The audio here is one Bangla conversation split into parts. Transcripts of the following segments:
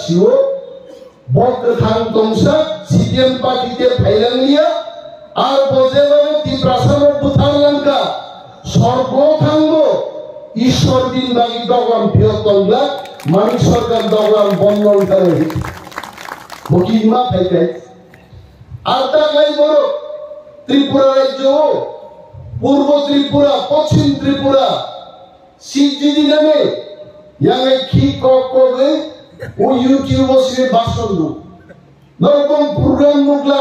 siwo bok thang tongsa CPM party te phailang liya ar bojebabe Tiprasaro buthar langka sorgo thangbo ishwar din bagi doglam phiyotongla manik sarkar doglam bondol kare bokima phaikai arta gai boro Tripura রাজ্য পূর্ব ত্রিপুরা পশ্চিম ত্রিপুরা সিজিডি নামে ইয়াঙ্গে কি কবে ও ইউটিউব সে ভাষণ দু নরকম প্রোগ্রাম মুগলা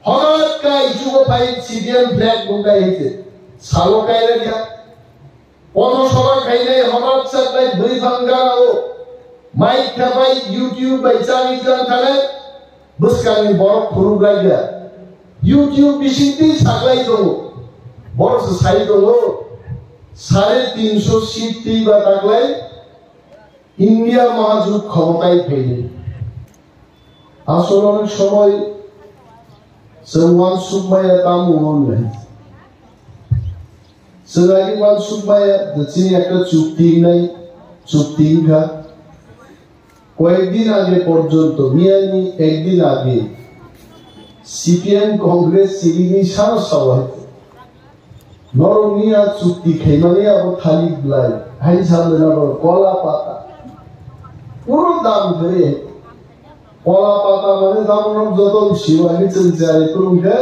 হঠাৎ কাই যুব ভাই সিডিএম ফ্ল্যাগ মুগা হইছে সালো কাইরে গিয়া পথসভা খাইলে হঠাৎ সাকলাই দুই ভাঙ্গাও মাইক খাবাই ইউটিউব বাই চালি জান থালে বুসকানি বড় খুরু গাইয়া YouTube বিশিতি সাকলাই দো বড় সাই দো 350 সিট বা তাকলাই ইন্ডিয়া মহাজোট ক্ষমতায় ফেলে আসলে অনেক সময় সওয়ান সুমাইয়া তামুন নাই সরাই ওয়ান সুমাইয়া যিনি একটা চুক্তি নাই চুক্তি ঘা কয়েকদিন আগে পর্যন্ত মিয়ানি একদিন আগে CPM Congress CBD সারা সবাই নরমিয়া চুক্তি খেমানি আবো খালি ব্লাই হাই সামনে নর কলা পাতা পুরো দাম ধরে কলা পাতা মানে দাম যত শিবানি চলছে তুমকে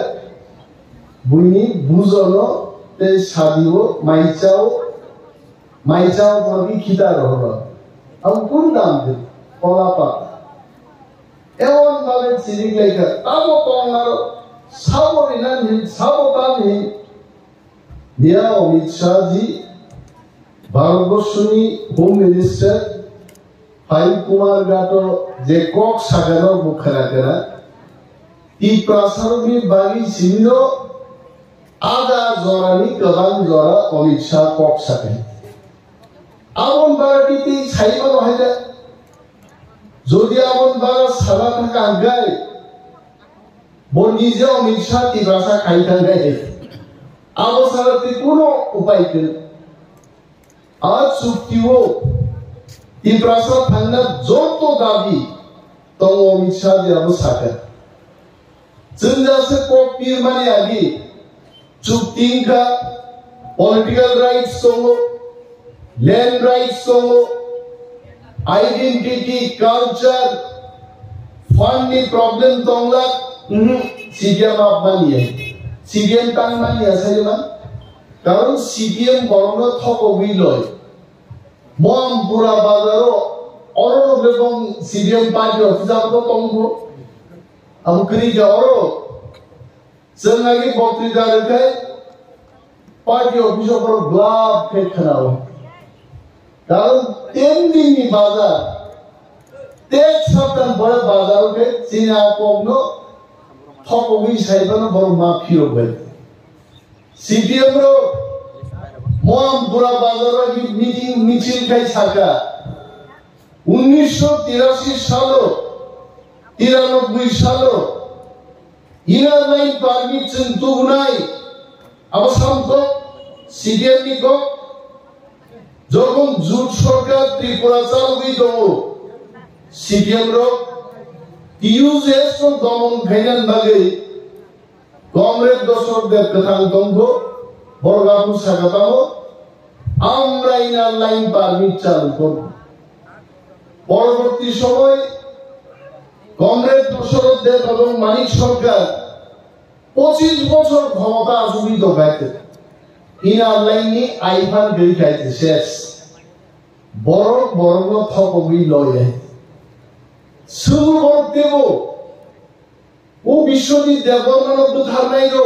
বুইনি বুঝনো তে সাদিও মাইচাও পরি খিতা রহল আর কোন দাম দে কলা পাতা এমন ভাবে চিরিক লেখা তাবো তোমার সাবরিনা সাবতানি দিয়া অমিত শাহজি ভারতবর্ষনি হোম মিনিস্টার ফাইল কুমার গাটো যে কক সাগানো মুখরা করা ই প্রাসারনি বাগি সিমিনো আদা জরানি কবান জরা অমিত শাহ কক সাকে আমন বারাটিতে ছাইবানো হয়দা যদি আমন বারা সারা থাকা গায় বনিজে অমিত শাহ তিবাসা খাইতা গায় আবো সারাতে কোনো উপায় নেই আজ চুক্তিও তিবাসা থানা যত দাবি তো অমিত শাহ যে আবো সাকা জনজাসে কক পীর মানে আগে চুক্তি का पॉलिटिकल राइट्स तो लैंड राइट्स तो आइडेंटिटी कल्चर फंड प्रॉब्लम तो सीपीएम आप मानिए सीपीएम तांग मानिए सही मान कारण सीपीएम बरनो थको भी लय मम पूरा बाजारो और बेबं सीपीएम पार्टी ऑफिस आप तो तंगो हम करी जाओ संगागी बक्तृता रखे पार्टी ऑफिस पर ग्लाब फेंक खनाओ कारण 3 दिन की बाजार तेज सप्ताह बड़े बाजारों के चीना कोगनो थकोगी साइबन बड़ माफियो गए सीपीएम रो मोम पूरा बाजारों की मीटिंग मिছিল খাই থাকা 1983 সালো 93 সালো ইনার লাইন পারমিট চন্তু নাই আবসাম কো সিডিএম নি কো যখন জুট সরকার ত্রিপুরা চালুই দো সিডিএম র ইউজেস ও দমন খাইনান ভাগে কংগ্রেস দশকদের কথান দঙ্গ বড়গাবু সাগাতাও আমরা ইনার লাইন পারমিট চালু করব পরবর্তী সময় কংগ্রেস দশরথদেব এবং মানিক সরকার 25 বছর ক্ষমতা আজুবিত গাইতে ইনার লাইনে আইফান গই খাইতে শেষ বড় বড় থকবি লয় শুরু করতেব ও বিশ্বজিৎ দেববর্মন উদ্ধার নাই রো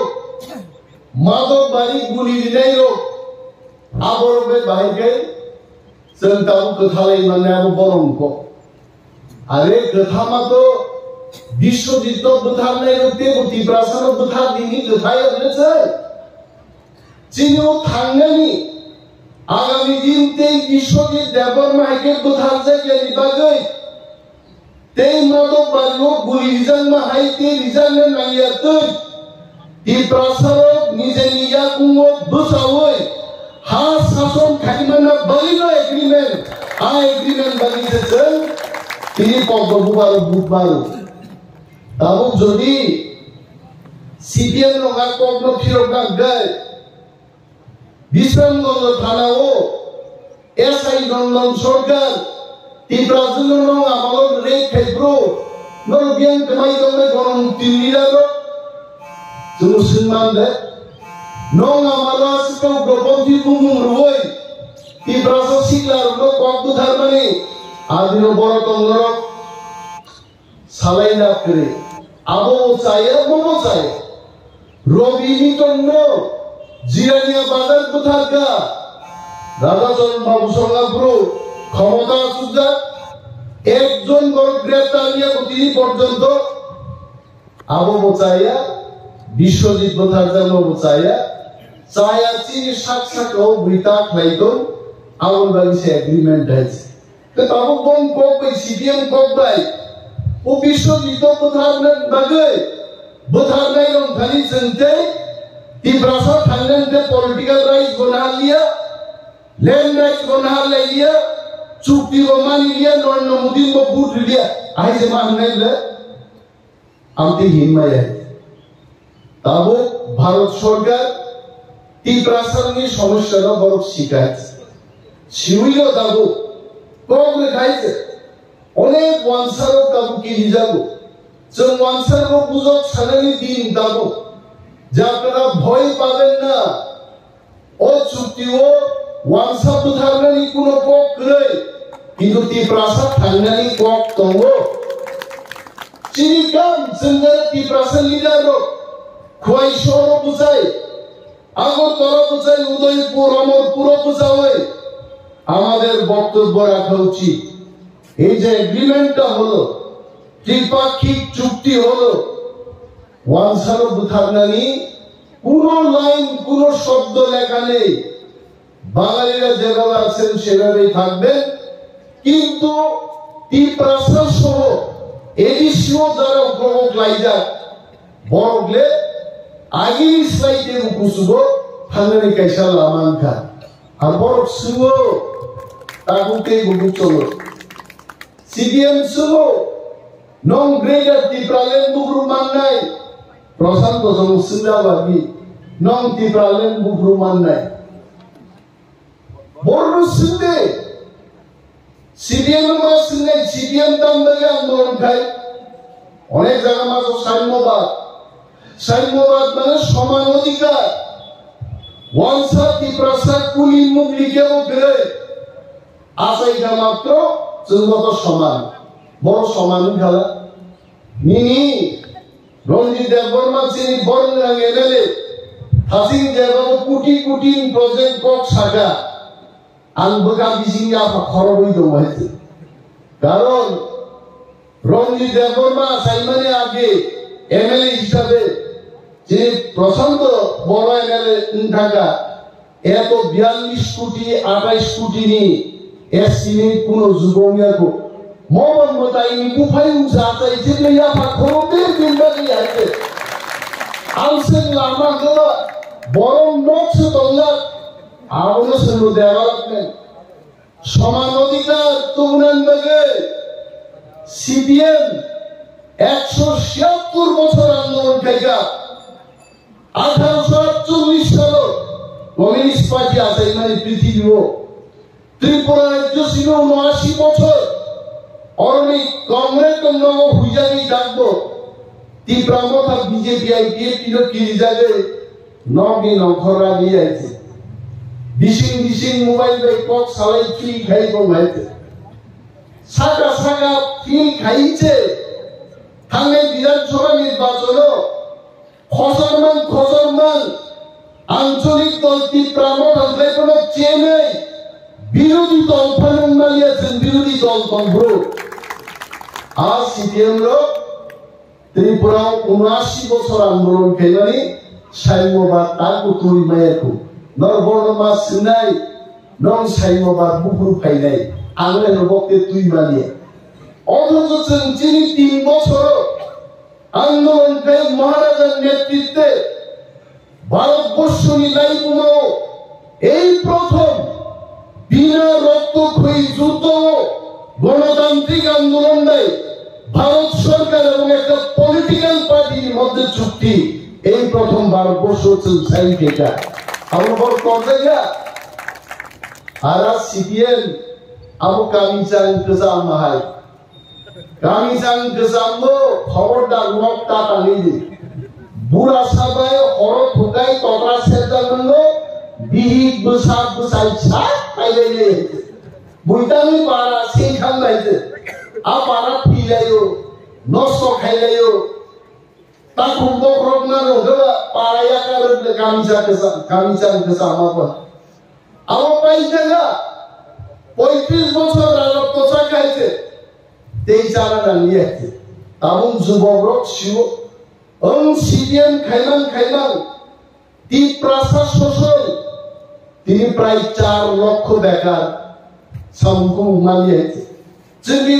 মাধব বাড়ি গুলি নাই রো আবরবে বাইকে সন্তান কথালাই মানে আবো বরংক আরে কথা মতো বিশ্বজিৎ উদ্ধার নাই রতে গতি প্রাসাদ উদ্ধার দিনি কথাই আছে চিনিও থাঙ্গানি আগামী দিনতে বিশ্বজিৎ দেববর্মাকে উদ্ধার জায়গা নিবাগৈ তেই মাদক বাড়িও গুলি রিজান মাহাইতে রিজান নাইয়াতে ই প্রাসাদ নিজে নিয়া কুমো বুসাওই হাস শাসন খাইমানা বলিনো এগ্রিমেন্ট আ এগ্রিমেন্ট বানিয়েছে তিনি পদ্মপুবারও বুধবারও তাও যদি সিপিএম নঙা কগ্ন ফিরক গায় বিশ্রামগঞ্জ থানাও এসআই নন্দন সরকার তিপ্রাজুল নং আমাল রে খাইব্রো নর বিয়ান কমাই দমে গণমুক্তি লিরালো মুসলমান দে নং আমালা সিকাও গপন্তি বুমুম রুই তিপ্রাজো সিকলার লো কগ্ন ধর্মনি আদিনো বড় তঙ্গর সালাইনা করে আবো চাইয়া মনো চাই রবি নিতন্ন জিরানিয়া বাজার কোথাকা রাধাচরণ বাবু সঙ্গাপুর ক্ষমতা সুজা একজন বড় গ্রেপ্তার নিয়ে তিনি পর্যন্ত আবো চাইয়া বিশ্বজিৎ কোথাকার চাইয়া চাইয়া চিনি সাক্ষাৎ বৃতা খাইতো আগুন বাগিছে এগ্রিমেন্ট আছে তো তাবো বম কক বাই সিপিএম কক বাই ও বিশ্বজিৎ কোথাকার বাগে बुधारनाई रंग धनी संते तीव्रसा थांगन के पॉलिटिकल राइट बना लिया लैंड राइट बना लिया चुप्पी को मान लिया नरेंद्र मोदी को बूट लिया आई से मान नहीं ले आमती हिम्मत है ताबो भारत सरकार तीव्रसा की समस्या ना बहुत शिकायत शिविलो ताबो कौन ने खाई से उन्हें वांसारो ताबो की हिजाबो जों वानसारखौ बुझक सानानि दिन दाबो जाफोरा भय पाবেন না ও চুক্তিও वानसा बुथारनानि কোনো কক গৈ কিন্তু তিপ্রাসা থাংনানি কক দङ চিরিকাম जोंनो তিপ্রাসা লিডারো খোয়াইশর বুঝাই আগরতলা বুঝাই উদয়পুর অমরপুর বুঝাই আমাদের বক্তব্য রাখা উচিত এই যে এগ্রিমেন্টটা হলো त्रिपाक्षिक चुक्ति হলো ওয়ানসারো বুথারনানি পুরো লাইন পুরো শব্দ লেখা নেই বাঙালিরা যেভাবে আছেন সেভাবেই থাকবেন কিন্তু তিপ্রাসা সহ এডিশিও যারা প্রমুখ লাইজা বড়গলে আগে স্লাইডে উপসুব থাঙ্গানি কাইসা লামানকা আর বড় সুবো তাগুতে গুগু চলো CDM সুবো non greater tipralen bukru mannai prosanto samusunda bagi non tipralen bukru mannai borru sinde CDM ma sinde CDM tambage andolon khai onek jaga ma সাম্যবাদ মানে সমান অধিকার ওয়ানসা তিপ্রাসা কুলি মুখ লিখেও গেলে আসাইটা মাত্র চুম্বত সমান বড় সমান খেলা নিনি রঞ্জিত দেববর্মা চিনি বর্ণাং MLA Hasin দেববাবু crore crore project cock Saga আনবগা বিসিংয়া খরবই দমাইছে কারণ রঞ্জিত দেববর্মা সাইমানে আগে এমএলএ হিসাবে যে প্রশান্ত বড় এমএলএ থাকা এত 42 কোটি 28 কোটি নি এসসিনি কোন যুবমিয়াকো मोहन बताई बुफाई उसाता इसीलिए यहाँ पर खोलते जिंदगी है आंसे लामा गला बरम नोक्स तोला आवनो से लो डेवलपमेंट समान अधिकार तुमरन बगे सीपीएम 176 বছর আন্দোলন কাইগা 1848 সাল কমিউনিস্ট পার্টি আছে মানে পৃথিবীও ত্রিপুরা রাজ্য ছিল 79 বছর অরনি কংগ্রেস কংগ্রেস হুইজানি ডাকবো তিপ্রামতা বিজেপি আইপিএ তিনো কি জাগে নবি নখরা দিয়ে আছে বিশিং মোবাইল বে কক সালাই ফি খাই কমাইছে সাকা ফি খাইছে থাঙ্গে বিধানসভা নির্বাচন খসরমান আঞ্চলিক দল তিপ্রামতা কোনো চেয়ে নেই বিরোধী দল ফানুন মালিয়েছেন বিরোধী দল কংগ্র আজ সিপিএম লো ত্রিপুরা 79 বছর আন্দোলন খেলানি সাম্যবাদ তাকু তুই মায়াকু নরবর্ণমা সিনাই নং সাম্যবাদ বুকুর ফাইনাই আংলে নবকে তুই মালিয়ে অথচ যিনি 3 বছর আন্দোলনকে মহারাজার নেতৃত্বে ভারতবর্ষ নিলাইগুলো এই প্রথম বিনা রক্তক্ষয়ী যুদ্ধ গণতান্ত্রিক আন্দোলন দেয় ভারত সরকার এবং একটা পলিটিক্যাল পার্টির মধ্যে চুক্তি এই প্রথম ভারতবর্ষ সাইন এটা আমার বড় কর্তব্য আর সিপিএম আবু কামিচাং গোজাম মাহাই কামিচাং গোজাম খবরদার নকটা টানিয়ে বুড়া সাবায় হর ঠোকাই তবরা সেদানন্দ বিহিক বুসাক বুসাই ছাপ পাইলে বুইতানি পারা সেই খান লাইছে আ পারা ফিলাইও নষ্ট খাইলাইও তা কুম্ভ রত্না রোগা পারায়া কারণে কামিচাং গোজাম আমা আমার পাইছে না 35 বছর রাজত্ব চাকাইছে 23 আনা নিয়ে আছে তাবুন যুবক শিব সিপিএম খাইলাম তীব্রাসা শোষণ তিনি প্রায় 4 লক্ষ বেকার সামুখু মানিয়েছে যদি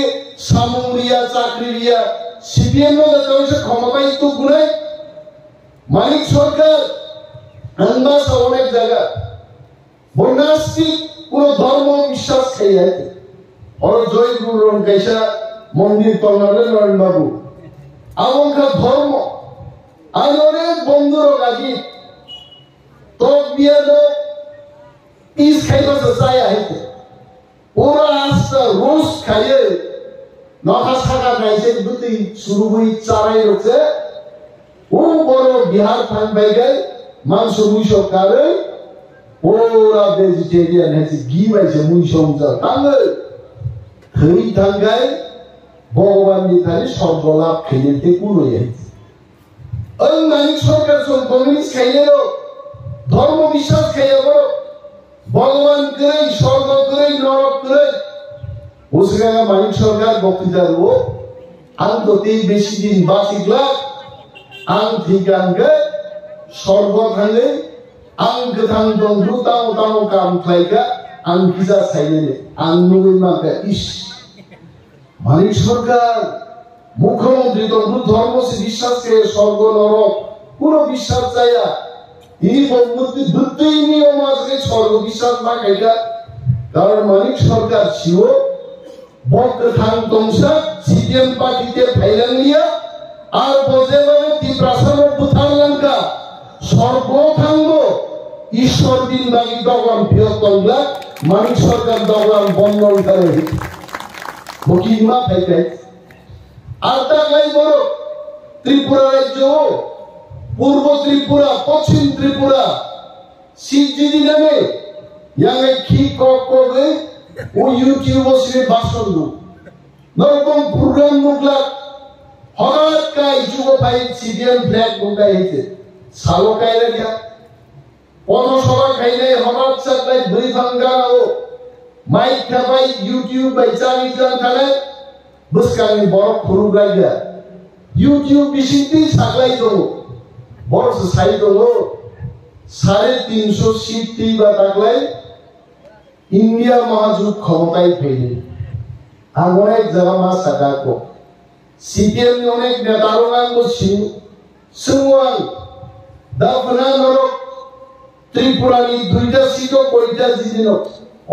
সামুরিয়া চাকরিয়া সিপিএম ক্ষমতায় তো গুণায় মানিক সরকার আন্দাজ অনেক জায়গা বন্যাস্তিক কোন ধর্ম বিশ্বাস খাই আছে ওর জয় গুরু রঙ্কাইসা মন্দির তন্নারে নরেন বাবু আমনকার ধর্ম আর অনেক বন্ধুর কাজী তোর বিয়ে পিস খাইতে চাই আইতে ওরা আস্তা রোজ খাইয়ে নখা শাখা খাইছে দুটি শুরু হই চারাই রয়েছে ও বড় বিহার ফান বাইগাই মাংস মুই সরকারে ওরা ভেজিটেরিয়ান হয়েছে ঘি পাইছে মুই সংসার তাঙ্গে থই থাঙ্গায় ভগবান নিতারে সর্বলাভ খেয়েতে পুরো যাইছে ওই মানিক সরকার কমিউনিস্ট খাইলেও ধর্ম বিশ্বাস খাইয়া বড় ভগবান করে স্বর্গ করে নরক করে বুঝে মানিক সরকার বক্তৃতা দেব আন্ততেই বেশি দিন বাঁচিগলা আং ঠিক আঙ্গে স্বর্গ থাকলে আং গোথাং বন্ধু তাও তাও কাম খাইকা আং কিজা চাইলে আং নবী মাকে ইস মানিক সরকার মুখ্যমন্ত্রী তন্ত্র ধর্ম বিশ্বাস করে স্বর্গ নরক কোন বিশ্বাস চাইয়া তিনি বলতে দুটোই নিয়ম আছে স্বর্গ বিশ্বাস না খাইকা কারণ মানিক সরকার ছিল বক্ত থাং তংসা সিপিএম পার্টিতে ফাইলান নিয়া আর বোঝে মানে তীব্রাসন বুথার লঙ্কা সর্বথাঙ্গ ঈশ্বর দিন বাগি দগলাম বৃহত্তমলা মানিক সরকার দগলাম বন্ধন করে বকিমা ফাইকাই আর তাই বড় ত্রিপুরা রাজ্য পূর্ব ত্রিপুরা পশ্চিম ত্রিপুরা সিজিডি নামে ইয়াঙ্গে কি কবে ও ইউটিউব সে ভাষণ দু নরকম প্রোগ্রাম মুগলা হঠাৎ কাই যুব ভাই সিডিএম ফ্ল্যাগ মুগাই হইছে সালো কাইলে গিয়া পথসভা খাইলে হঠাৎ সাথে দুই ভাঙ্গাও মাইক খাবাই ইউটিউব বাই চালি জান খালে বুসকানি বড় খুরু গাইয়া ইউটিউব বিশিতি সাগলাই দো বড় সাই দো 350 সিট বা তাগলাই ইন্ডিয়া মহাজোট ক্ষমতায় ফেলে আর অনেক জায়গা মা সাকাকো সিপিএম অনেক নেতারও নাম ছিল সুয়াং দাফনা নরক ত্রিপুরানি দুইটা সিটও কইটা জিদিন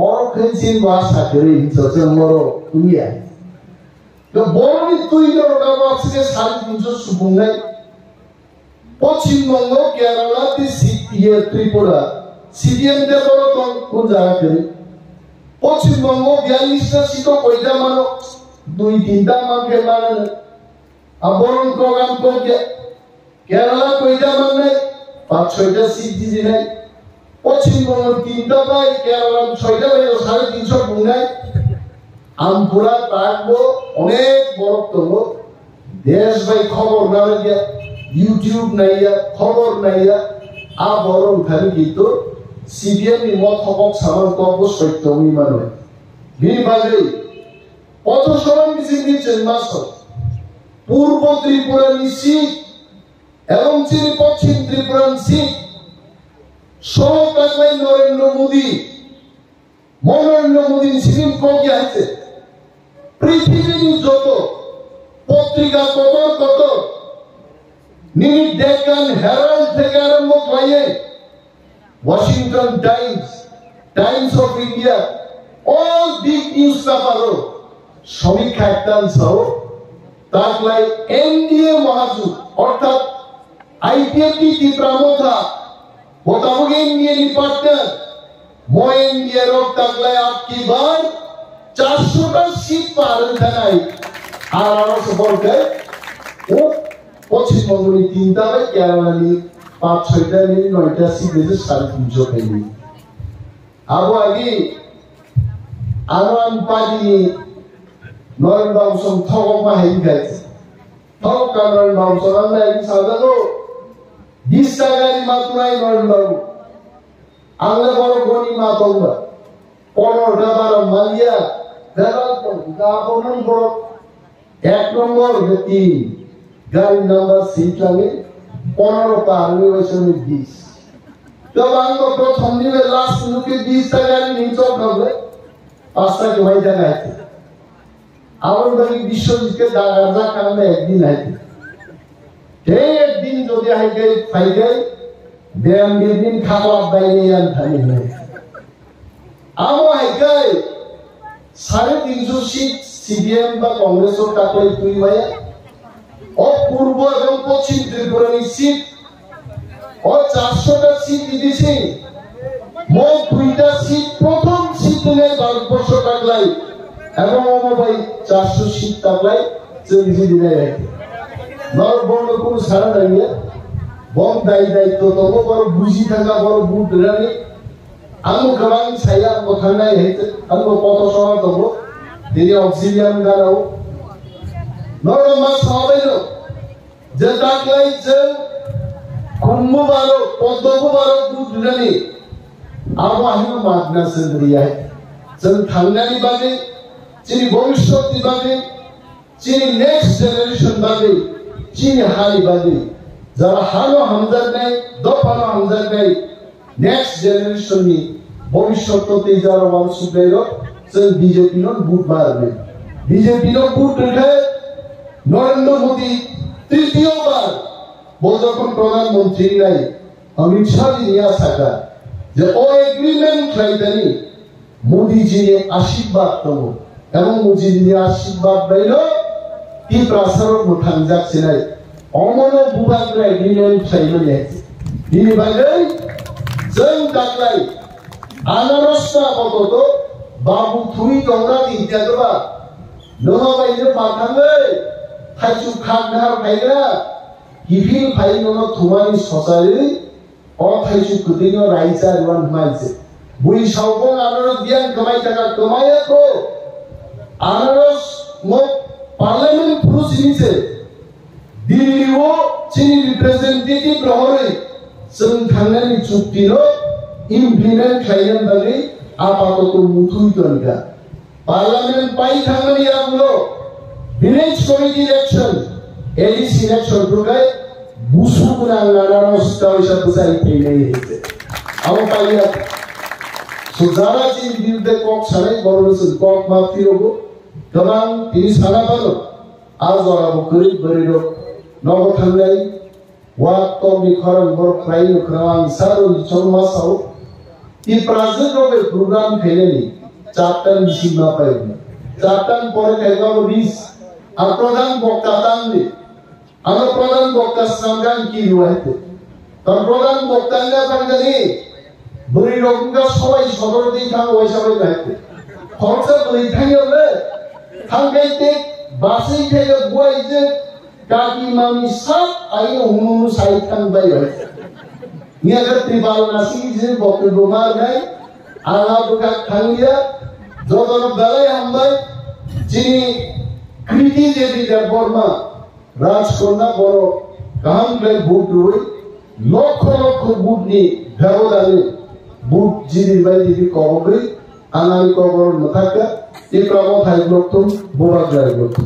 অরখেনসিন ভাষা করে ইনসে মরো দুনিয়া তো বড়ই তুই নরক আছে 350 সুবঙ্গাই পশ্চিমবঙ্গ কেরালা ত্রিপুরা সিপিএম দে বড় কোন জায়গা করে পশ্চিমবঙ্গ 42টা সিটও কইটা মানো 2-3টা মানকে মানে আবরণ প্রোগ্রাম করে কেরালা কইটা মানে 5-6টা সিট দিছি নাই পশ্চিমবঙ্গ 3টা পাই কেরালা 6টা পাই 350 বুনাই আমপুরা থাকবো অনেক বড় তো দেশ ভাই খবর না দিয়া ইউটিউব নাইয়া খবর নাইয়া আ বড় উঠানি কিন্তু সিপিএম নি মত হক সামান কব সত্য মানে বিভাগে পথসভা মিছিল চেন্নাস পূর্ব ত্রিপুরা সিট এবং পশ্চিম ত্রিপুরা সিট সব কাজলাই নরেন্দ্র মোদী সিকিম কবি আছে পৃথিবীর যত পত্রিকা কত নিউ ডেকান হেরাল্ড থেকে আরম্ভ করে Washington Times of India all big newspaper সমীক্ষা একটান সহ তাকলাই এনডিএ মহাজুট অর্থাৎ আইপিএফটি ত্রিপুরামথা মোটামুটি এনডিএ নি পার্টনার মো এনডিএ রোগ তাকলাই আপকি বার 400টা সিট পার থানায় আর আরো বলতে ও পশ্চিমবঙ্গ নি 3টা হয় কেরালা নি 5-6টা নি 9টা সিট দিতে 350 পেলি আবো আগে আরাম পাদি নরেন্দ্র সম থগমা হেই গাইছে থগ কারণ নাম সরান নাই সাদানো 20 টাকায় মাত্রাই নরেন্দ্র আংলে বড় গনি মা তোমরা 15টা 12 মালিয়া দেওয়াল তো গাবন বড় 1 নম্বর গতি গাড়ি নাম্বার সিট লাগে 15 পার হয়েছে 20 তো বাংলা প্রথম দিনে লাস্ট লুকে 20 টাকায় নিচে হবে 5 টাকা হয়ে যায় আমার বাড়ি বিশ্বজিৎকে দাগা কারণে একদিন আইতে সেই একদিন যদি আইতে ফাইদে ব্যায়াম দিন খাওয়া বাইরে আন থানি হয় আমার আইতে 350 সিট সিপিএম বা কংগ্রেসের টাকায় তুই ভাই ও পূর্ব এবং পশ্চিম ত্রিপুরার সিট ও 400টা সিট দিয়েছে মোট 2টা সিট প্রথম সিট নিয়ে ভারতবর্ষ টাকলাই এবং ভাই 400 সিট টাকলাই চল্লিশে দিনে রাখে নর বন্ধ কোনো সারা দাঁড়িয়ে বম দায়িত্ব তবু বড় বুঝি থাকা বড় বুট রানি আমি গবাং ছায়া কথা নাই হইতে আমি কত সময় তবু তিনি অক্সিজেন গারাও নর মাস সবাই যে টাকলাই যে কুম্ভ বারো পদ্ম বারো বুট রানি আবো আহিনো মাগনা সেন্দ্রিয়া जों थांनायनि बागै जोंनि भबिष्यतनि बागै जोंनि नेक्स्ट जेनेरेशन बागै जोंनि हारि बागै যারা হানো হামজারনাই দফানো হামজারনাই নেক্সট জেনারেশনनि ভবিষ্যততে যারা মানুষ সুগাইল जों বিজেপি নো বুট মারবে বিজেপি নো বুট রেখে নরেন্দ্র মোদি তৃতীয়বার যখন প্রধানমন্ত্রী নাই অমিত শাহ নিয়ে থাকা যে ও এগ্রিমেন্ট খাইতানি মোদিজির আশীর্বাদ দেবো এবং মোদিজির আশীর্বাদ দিল কি প্রাসার মোঠান যাচ্ছে নাই অমন বুবাগ্র এগ্রিমেন্ট খাইল তিনি বাগৈ जों दाख्लै आनारसना बगत बाबु थुई दंगा दिन्थियागोबा नोबायनो माथाङै थाइसु खागनार फायग्रा गिफिल फाइनो थुमानि ससारि अ थाइसु कुदिनो राइसा रुवान माइसे बुई सावबं आनारस बियान कमाइ थाका कमायाखौ आनारस मो पार्लियामेंट प्रुसिनिसे दिल्लीआव चिनि रिप्रेजेंटेटिभ रहरै जों थांनायनि चुक्तिनो इमप्लिमेंट खालामनो बागै आपातत मुथुइ दनगा पार्लियामेंट पाइ थांनायनि आगुलो village committee election ADC election फोरखाय बुसुगुना आनारस दावैसा बुजाइ फैनाय हेते आव पाइया सुजारा जिन बिरुद्धे कक सानाय बरनसो कक माफिरोबो गोबां तिनि सानाबानो आजराबो गोरिब बोरैरो नगो थांनाय वाक्तो मिखरन बर प्राय नुख्रावां सारो चौमासाव ती प्राजोगोबे प्रोग्राम खेलेनि चारटान बिसिमा पाइबो चारटान परे खाइबाबो 20 আর প্রধান বক্তা তাंगनि আর প্রধান বক্তা সামগান কি রুয়াইতে তার প্রধান বক্তাঙ্গা তাंगनि বরি রকমটা সবাই সদর দিন থাক ওইসবে যাইতে খরচা বই থাইলে থাঙ্গাইতে বাসি থেকে বুয়াইতে काकी मामी सब आयो हुनु साइथान बाय है नियागर त्रिपाल नासी जे बके बोमार गाय आला बुका थांगिया जदन बेलाय हमबाय जिनि कृति देवी देवबर्मा राजकन्या बरो गाहाम प्ले बुट रुई लक्ष लक्ष बुटनि व्यवधाने बुट जिनि बायदि कबगै आनानि कबर मथाका इ प्रबो थाइब्लकतम बोबाग्राय गथ